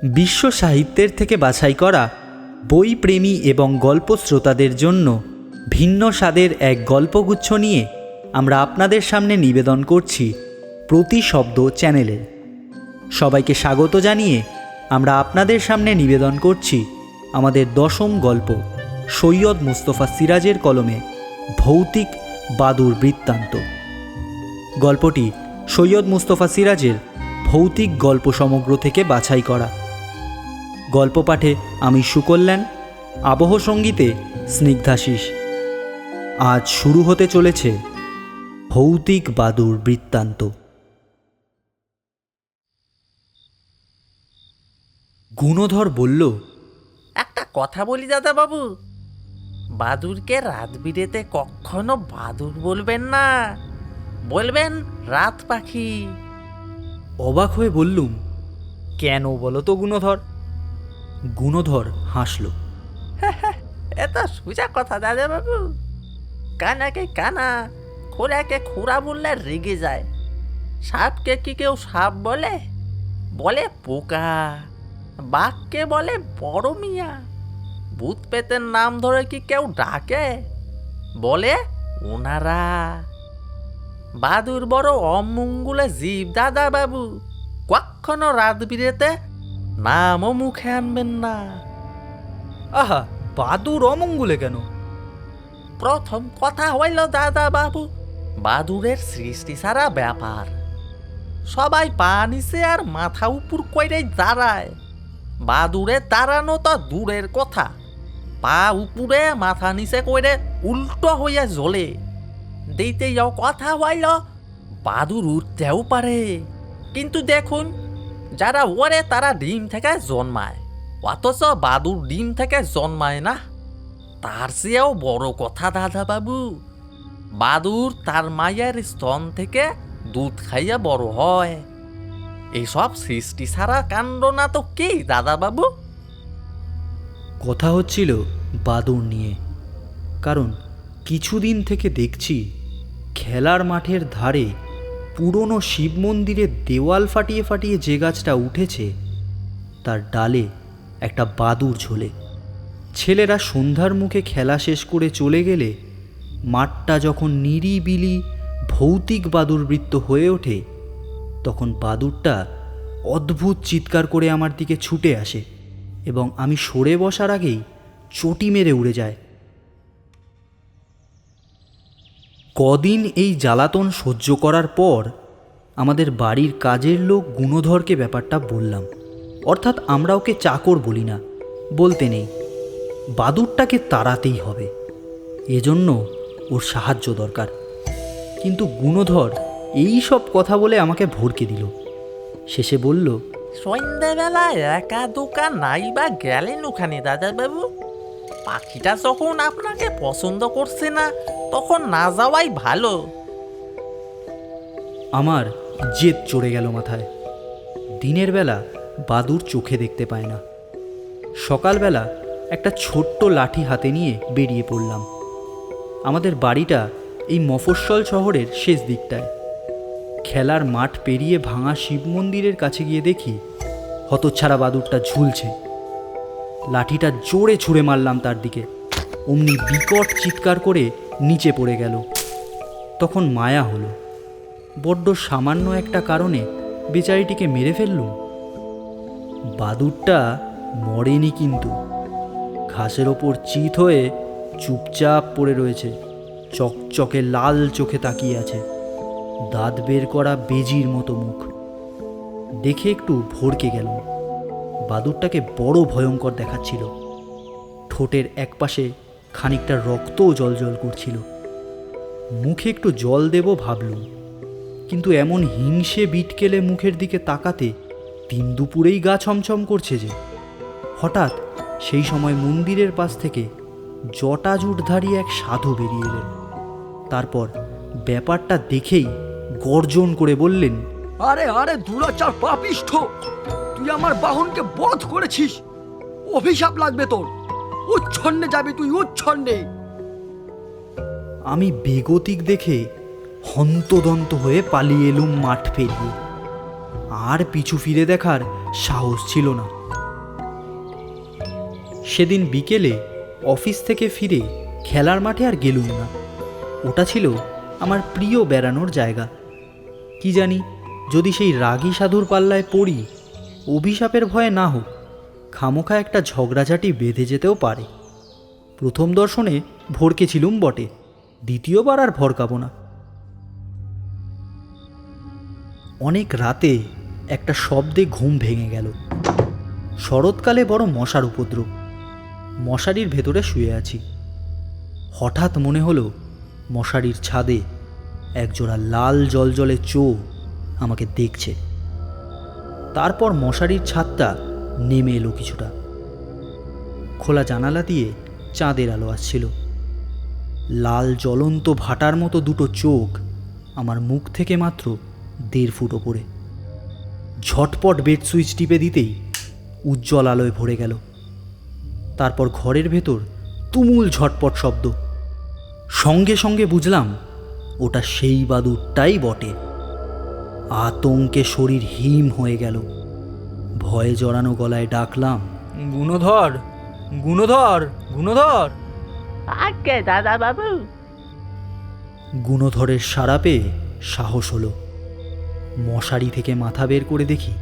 বিশ্ব সাহিত্যের থেকে বাছাই করা বইপ্রেমী এবং গল্প শ্রোতাদের জন্য ভিন্ন স্বাদের এক গল্পগুচ্ছ নিয়ে আমরা আপনাদের সামনে নিবেদন করছি প্রতিশব্দ চ্যানেলে। সবাইকে স্বাগত জানিয়ে আমরা আপনাদের সামনে নিবেদন করছি আমাদের 10ম গল্প সৈয়দ মুস্তফা সিরাজের কলমে ভৌতিক বাদুড় বৃত্তান্ত। গল্পটি সৈয়দ মুস্তফা সিরাজের ভৌতিক গল্প সমগ্র থেকে বাছাই করা। গল্প পাঠে আমি সুকল্যাণ, আবহ সঙ্গীতে স্নিগ্ধাশিস। আজ শুরু হতে চলেছে ভৌতিক বাদুড় বৃত্তান্ত। গুণধর বলল, একটা কথা বলি দাদা বাবু, বাদুরকে রাত বিরেতে কখনো বাদুর বলবেন না, বলবেন রাত পাখি। অবাক হয়ে বললুম, কেন বলো তো গুণধর? গুণধর হাসল। এত সোজা কথা দাদা বাবু, কানাকে কানা, খোড়াকে খোড়া বললে রেগে যায়। সাপকে কি কেউ সাপ বলে? বলে পোকা। বাঘকে বলে বড় মিয়া। ভূত পেতের নাম ধরে কি কেউ ডাকে? বলে ওনারা। বাদুর বড় অমঙ্গলে জীব দাদা বাবু, কখনো রাত বিরেতে নামও মুখে আনবেন না। আহা, বাদুর অমঙ্গলে কেন? প্রথম কথা হইল দাদা বাবু, বাদুরের সৃষ্টি সারা ব্যাপার। সবাই পা নিচে আর মাথা উপর কইরে দাঁড়ায়। বাদুরে দাঁড়ানো তো দূরের কথা, পা উপরে মাথা নিচে কইরে উল্টো হইয়া জ্বলে। দিতেও কথা হইল বাদুর উঠতেও পারে, কিন্তু দেখুন যারা ওরে তারা ডিম থেকে জন্মায়, অথচ বাদুর ডিম থেকে জন্মায় না। তার চেয়েও বড় কথা দাদা বাবু, বাদুর তার মায়ের স্তন থেকে দুধ খাইয়া বড় হয়। এইসব সৃষ্টি ছাড়া কাণ্ড না তো কি দাদা বাবু? কথা হচ্ছিল বাদুর নিয়ে, কারণ কিছুদিন থেকে দেখছি খেলার মাঠের ধারে পুরনো শিব মন্দিরের দেওয়াল ফাটিয়ে ফাটিয়ে যে গাছটা উঠেছে তার ডালে একটা বাদুর ঝোলে। ছেলেরা সন্ধ্যার মুখে খেলা শেষ করে চলে গেলে মাঠটা যখন নিরিবিলি ভৌতিক বাদুর বৃত্ত হয়ে ওঠে, তখন বাদুরটা অদ্ভুত চিৎকার করে আমার দিকে ছুটে আসে এবং আমি সরে বসার আগেই চটি মেরে উড়ে যায়। কদিন এই জ্বালাতন সহ্য করার পর আমাদের বাড়ির কাজের লোক গুণধরকে ব্যাপারটা বললাম। অর্থাৎ আমরা ওকে চাকর বলি না, বলতে নেই, বাদুরটাকে তাড়াতেই হবে, এজন্য ওর সাহায্য দরকার। কিন্তু গুণধর এই সব কথা বলে আমাকে ভড়কে দিল। শেষে বলল, সন্ধ্যাবেলা একা দোকান নাই বা গেলেন ওখানে দাদা বাবু? পাখিটা যখন আপনাকে পছন্দ করছে না, তখন না যাওয়াই ভালো। আমার জেদ চড়ে গেল মাথায়। দিনের বেলা বাদুর চোখে দেখতে পায় না। সকালবেলা একটা ছোট্ট লাঠি হাতে নিয়ে বেরিয়ে পড়লাম। আমাদের বাড়িটা এই মফস্বল শহরের শেষ দিকটায়। খেলার মাঠ পেরিয়ে ভাঙা শিব মন্দিরের কাছে গিয়ে দেখি হতচ্ছাড়া বাদুরটা ঝুলছে। লাঠিটা জোরে ছুঁড়ে মারলাম তার দিকে, অমনি বিকট চিৎকার করে নিচে পড়ে গেল। তখন মায়া হলো, বড্ড সামান্য একটা কারণে বেচারিটিকে মেরে ফেললুম। বাদুরটা মরেনি, কিন্তু ঘাসের ওপর চিত হয়ে চুপচাপ পড়ে রয়েছে, চকচকে লাল চোখে তাকিয়ে আছে, দাঁত বের করা বেজির মতো মুখ। দেখে একটু ভড়কে গেল। বাদুরটাকে বড় ভয়ঙ্কর দেখাচ্ছিল। ঠোঁটের একপাশে খানিকটা রক্তও জল করছিল। মুখে একটু জল দেব ভাবলুম, কিন্তু এমন হিংসে বিটকেলে মুখের দিকে তাকাতে দিন দুপুরেই গা ছমছম করছে যে। হঠাৎ সেই সময় মন্দিরের পাশ থেকে জটাজুটধারী এক সাধু বেরিয়ে এলেন। তারপর ব্যাপারটা দেখেই গর্জন করে বললেন, আরে আরে দুরাচার পাপিষ্ঠ, তুই আমার বাহনকে বধ করেছিস, অভিশাপ লাগবে তোর, উচ্ছন্নে যাবি তুই, উচ্ছন্নে। আমি বেগতিক দেখে হন্তদন্ত হয়ে পালিয়ে এলুম মাঠ পেরিয়ে। আর পিছু ফিরে দেখার সাহস ছিল না। সেদিন বিকেলে অফিস থেকে ফিরে খেলার মাঠে আর গেলুম না। ওটা ছিল আমার প্রিয় বেড়ানোর জায়গা। কি জানি, যদি সেই রাগী সাধুর পাল্লায় পড়ি, অভিশাপের ভয়ে না হোক, খামোখা একটা ঝগড়াঝাটি বেঁধে যেতেও পারে। প্রথম দর্শনে ভড়কেছিলুম বটে, দ্বিতীয়বার আর ভড়কাবো না। অনেক রাতে একটা শব্দে ঘুম ভেঙে গেল। শরৎকালে বড় মশার উপদ্রব। মশারির ভেতরে শুয়ে আছি। হঠাৎ মনে হলো মশারির ছাদে একজোড়া লাল জলজলে চোখ আমাকে দেখছে। তারপর মশারির ছাদটা নেমে এলো কিছুটা। খোলা জানালা দিয়ে চাঁদের আলো আসছিল। লাল জ্বলন্ত ভাটার মতো দুটো চোখ আমার মুখ থেকে মাত্র 1.5 ফুট ওপরে। ঝটপট বেড সুইচ টিপে দিতেই উজ্জ্বল আলোয় ভরে গেল। তারপর ঘরের ভেতর তুমুল ঝটপট শব্দ। সঙ্গে সঙ্গে বুঝলাম ওটা সেই বাদুরটাই বটে। আতঙ্কে শরীর হিম হয়ে গেল। ভয়ে জড়ানো গলায় ডাকলাম, গুণধর, গুণধর, গুণধর। আগে দাদা বাবু। গুণধরের সাড়া পেয়ে সাহস হলো। মশারি থেকে মাথা বের করে দেখি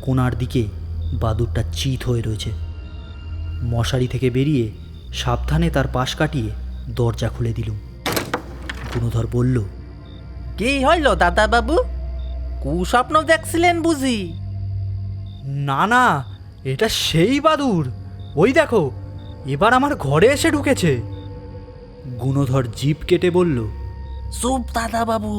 কোণার দিকে বাদুরটা চিত হয়ে রয়েছে। মশারি থেকে বেরিয়ে সাবধানে তার পাশ কাটিয়ে দরজা খুলে দিলুম। গুণধর বলল, কি হইল দাদা বাবু? কুস্বপ্ন দেখছিলেন বুঝি? না না, এটা সেই বাদুর। ওই দেখো, এবার আমার ঘরে এসে ঢুকেছে। গুণধর জিভ কেটে বলল, চুপ দাদা বাবু,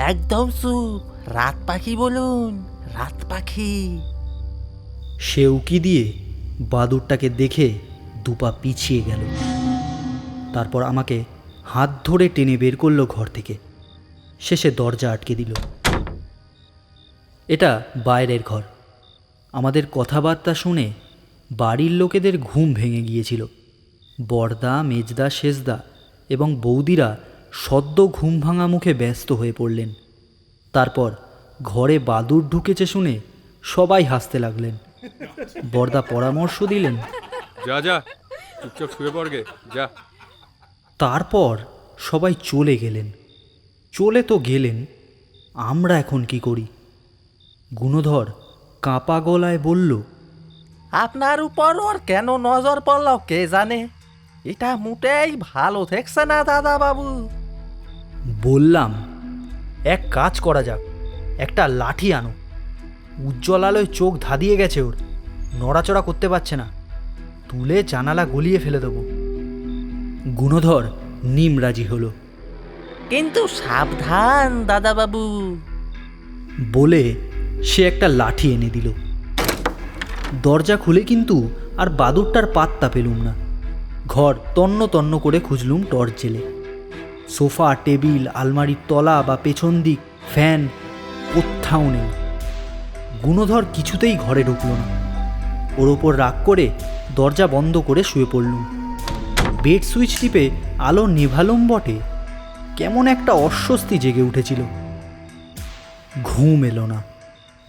একদম চুপ। রাত পাখি বলুন, রাত পাখি। সে উকি দিয়ে বাদুরটাকে দেখে দুপা পিছিয়ে গেল। তারপর আমাকে হাত ধরে টেনে বের করলো ঘর থেকে। শেষে দরজা আটকে দিল। এটা বাইরের ঘর। আমাদের কথাবার্তা শুনে বাড়ির লোকেদের ঘুম ভেঙে গিয়েছিল। বড়দা, মেজদা, শেষদা এবং বৌদিরা সদ্য ঘুম ভাঙা মুখে ব্যস্ত হয়ে পড়লেন। তারপর ঘরে বাদুর ঢুকেছে শুনে সবাই হাসতে লাগলেন। বড়দা পরামর্শ দিলেন, যা যা, চুপচাপ শুয়ে পড়গে, যা। তারপর সবাই চলে গেলেন। চলে তো গেলেন, আমরা এখন কি করি? গুণধর কাঁপা গলায় বলল, আপনার উপর ওর কেন নজর পড়ল কে জানে। এটা মোটেই ভালো থাকছে না দাদা বাবু। বললাম, এক কাজ করা যাক, একটা লাঠি আনো। উজ্জ্বল আলোয় চোখ ধাঁধিয়ে গেছে ওর, নড়াচড়া করতে পারছে না। তুলে জানালা গলিয়ে ফেলে দেবো। গুণধর নিম রাজি হলো। কিন্তু সাবধান দাদা বাবু। বলে সে একটা লাঠি এনে দিল। দরজা খুলে কিন্তু আর বাদুরটার পাত্তা পেলুম না। ঘর তন্ন তন্ন করে খুঁজলুম টর্চ জেলে। সোফা, টেবিল, আলমারির তলা বা পেছন দিক, ফ্যান, কোথাও নেই। গুণধর কিছুতেই ঘরে ঢুকল না। ওর ওপর রাগ করে দরজা বন্ধ করে শুয়ে পড়লুম। বেড সুইচ টিপে আলো নেভালুম বটে, কেমন একটা অস্বস্তি জেগে উঠেছিল। ঘুম এলো না।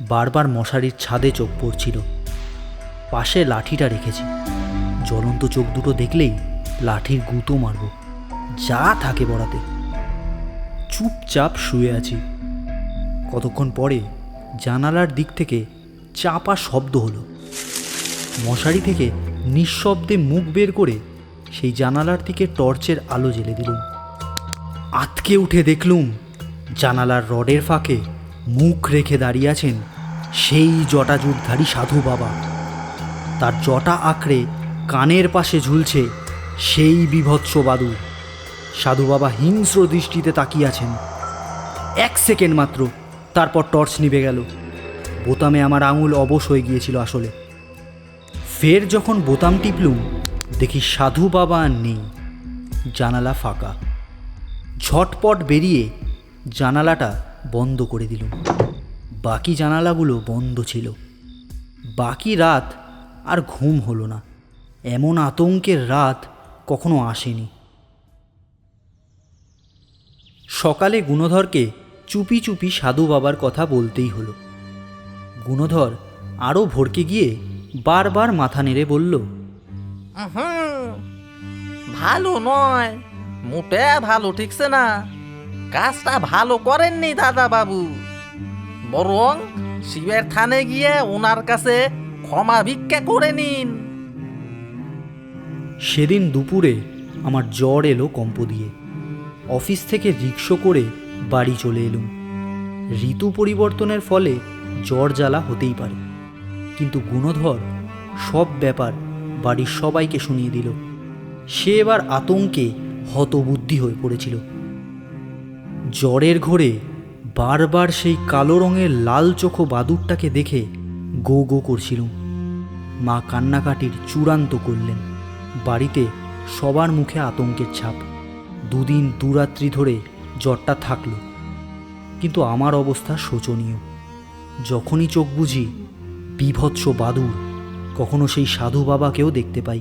বারবার মশারির ছাদে চোখ পড়ছিল। পাশে লাঠিটা রেখেছি। জ্বলন্ত চোখ দুটো দেখলেই লাঠির গুঁতো মারব, যা থাকে বড়াতে। চুপচাপ শুয়ে আছি। কতক্ষণ পরে জানালার দিক থেকে চাপা শব্দ হলো। মশারি থেকে নিঃশব্দে মুখ বের করে সেই জানালার দিকে টর্চের আলো জ্বেলে দিলুম। আতকে উঠে দেখলুম জানালার রডের ফাঁকে মুখ রেখে দাঁড়িয়ে আছেন সেই জটাজুটধারী সাধু বাবা। তার জটা আঁকড়ে কানের পাশে ঝুলছে সেই বীভৎস বাদুর। সাধু বাবা হিংস্র দৃষ্টিতে তাকিয়ে আছেন। 1 সেকেন্ড মাত্র, তারপর টর্চ নিভে গেল। বোতামে আমার আঙুল অবশ হয়ে গিয়েছিল আসলে। ফের যখন বোতাম টিপলুম, দেখি সাধু বাবা আর নেই। জানালা ফাঁকা। ঝটপট বেরিয়ে জানালাটা বন্ধ করে দিলুম। বাকি জানালাগুলো বন্ধ ছিল। বাকি রাত আর ঘুম হলো না। এমন আতঙ্কের রাত কখনো আসেনি। সকালে গুণধরকে চুপি চুপি সাধু বাবার কথা বলতেই হলো। গুণধর আরও ভড়কে গিয়ে বারবার মাথা নেড়ে বলল, হুম, ভালো নয়, মোটে ভালো ঠিকছে না। কাজটা ভালো করেননি দাদা বাবু, বরং শিবের থানে গিয়ে ওনার কাছে ক্ষমা ভিক্ষা করে নিন। সেদিন দুপুরে আমার জ্বর এলো কম্প দিয়ে। অফিস থেকে রিক্সো করে বাড়ি চলে এলুম। ঋতু পরিবর্তনের ফলে জ্বর জ্বালা হতেই পারে, কিন্তু গুণধর সব ব্যাপার বাড়ির সবাইকে শুনিয়ে দিল। সে এবার আতঙ্কে হতবুদ্ধি হয়ে পড়েছিল। জ্বরের ঘোরে বারবার সেই কালো রঙের লাল চোখো বাদুরটাকে দেখে গো গো করছিলুম। মা কান্নাকাটির চূড়ান্ত করলেন। বাড়িতে সবার মুখে আতঙ্কের ছাপ। দুদিন দুরাত্রি ধরে জ্বরটা থাকলো, কিন্তু আমার অবস্থা শোচনীয়। যখনই চোখ বুঝি বীভৎস বাদুর। কখনো সেই সাধু বাবাকেও দেখতে পাই।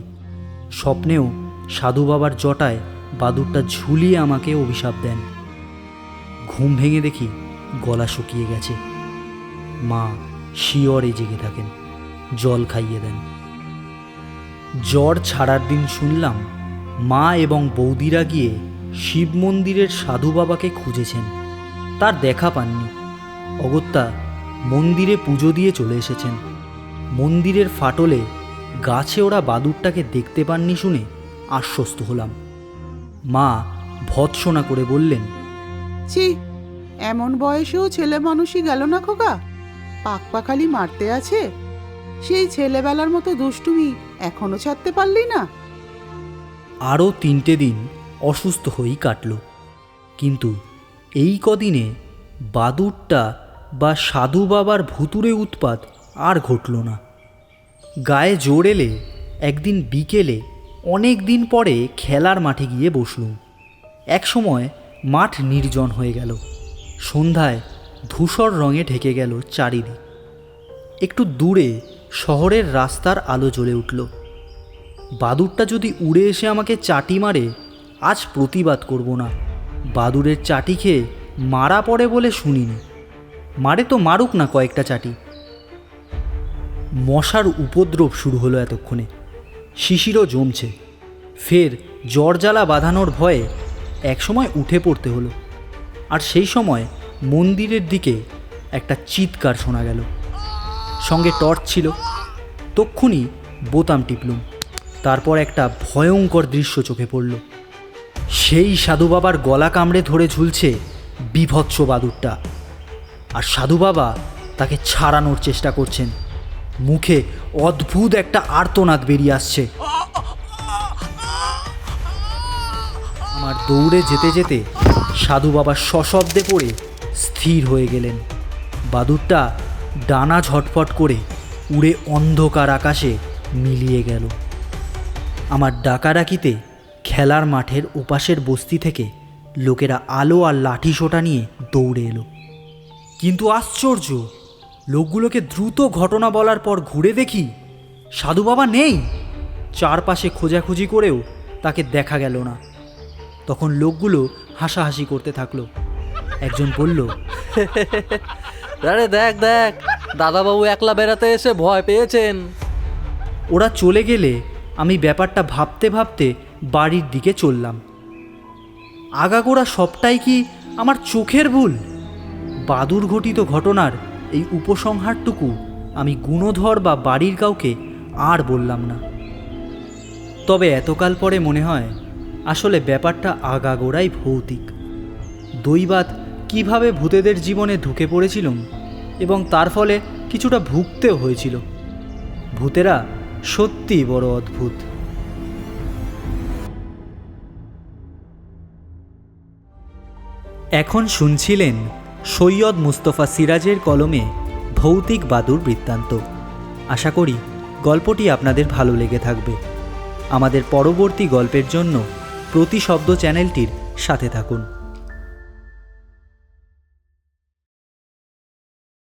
স্বপ্নেও সাধু বাবার জটায় বাদুরটা ঝুলিয়ে আমাকে অভিশাপ দেন। ঘুম ভেঙে দেখি গলা শুকিয়ে গেছে। মা শিয়রে জেগে থাকেন, জল খাইয়ে দেন। জ্বর ছাড়ার দিন শুনলাম মা এবং বৌদিরা গিয়ে শিব মন্দিরের সাধু বাবাকে খুঁজেছেন, তার দেখা পাননি। অগত্যা মন্দিরে পুজো দিয়ে চলে এসেছেন। মন্দিরের ফাটলে গাছে ওরা বাদুরটাকে দেখতে পাননি শুনে আশ্বস্ত হলাম। মা ভৎসনা করে বললেন, ছি, এমন বয়সেও ছেলে মানুষই গেল না খোকা? পাকপাখালি মারতে আছে? সেই ছেলেবেলার মতো দুষ্টুমি এখনো ছাড়তে পারলি না? আরও 3টে দিন অসুস্থ হয়েই কাটল, কিন্তু এই কদিনে বাদুরটা বা সাধু বাবার ভুতুরে উৎপাত আর ঘটল না। গায়ে জোর এলে একদিন বিকেলে অনেক দিন পরে খেলার মাঠে গিয়ে বসলুম। একসময় মাঠ নির্জন হয়ে গেল। সন্ধ্যায় ধূসর রঙে ঢেকে গেল চারিদিক। একটু দূরে শহরের রাস্তার আলো জ্বলে উঠল। বাদুরটা যদি উড়ে এসে আমাকে চাটি মারে, আজ প্রতিবাদ করব না। বাদুরের চাটি খেয়ে মারা পড়ে বলে শুনিনি। মারে তো মারুক না কয়েকটা চাটি। মশার উপদ্রব শুরু হলো এতক্ষণে। শিশিরও জমছে। ফের জ্বর জ্বালা বাঁধানোর ভয়ে একসময় উঠে পড়তে হলো। আর সেই সময় মন্দিরের দিকে একটা চিৎকার শোনা গেল। সঙ্গে টর্চ ছিল। তক্ষুনি বোতাম টিপলুম। তারপর একটা ভয়ঙ্কর দৃশ্য চোখে পড়ল। সেই সাধু বাবার গলা কামড়ে ধরে ঝুলছে বীভৎস বাদুরটা, আর সাধু বাবা তাকে ছাড়ানোর চেষ্টা করছেন। মুখে অদ্ভুত একটা আর্তনাদ বেরিয়ে আসছে। আমার দৌড়ে যেতে যেতে সাধু বাবা সশব্দে পড়ে স্থির হয়ে গেলেন। বাদুরটা ডানা ঝটফট করে উড়ে অন্ধকার আকাশে মিলিয়ে গেল। আমার ডাকাডাকিতে খেলার মাঠের ওপাশের বস্তি থেকে লোকেরা আলো আর লাঠি সোটা নিয়ে দৌড়ে এলো। কিন্তু আশ্চর্য, লোকগুলোকে দ্রুত ঘটনা বলার পর ঘুরে দেখি সাধু বাবা নেই। চারপাশে খোঁজাখুঁজি করেও তাকে দেখা গেল না। তখন লোকগুলো হাসাহাসি করতে থাকলো। একজন বলল, আরে দেখ দেখ, দাদাবাবু একলা বেড়াতে এসে ভয় পেয়েছেন। ওরা চলে গেলে আমি ব্যাপারটা ভাবতে ভাবতে বাড়ির দিকে চললাম। আগাগোড়া সবটাই কি আমার চোখের ভুল? বাদুর ঘটিত ঘটনার এই উপসংহারটুকু আমি গুণধর বা বাড়ির কাউকে আর বললাম না। তবে এতকাল পরে মনে হয় আসলে ব্যাপারটা আগাগোড়াই ভৌতিক। দৈবাত কিভাবে ভূতেদের জীবনে ঢুকে পড়েছিলাম এবং তার ফলে কিছুটা ভুগতেও হয়েছিল। ভূতেরা সত্যি বড় অদ্ভুত। এখন শুনছিলেন সৈয়দ মুস্তফা সিরাজের কলমে ভৌতিক বাদুর বৃত্তান্ত। আশা করি গল্পটি আপনাদের ভালো লেগে থাকবে। আমাদের পরবর্তী গল্পের জন্য প্রতিশব্দ চ্যানেলটির সাথে থাকুন।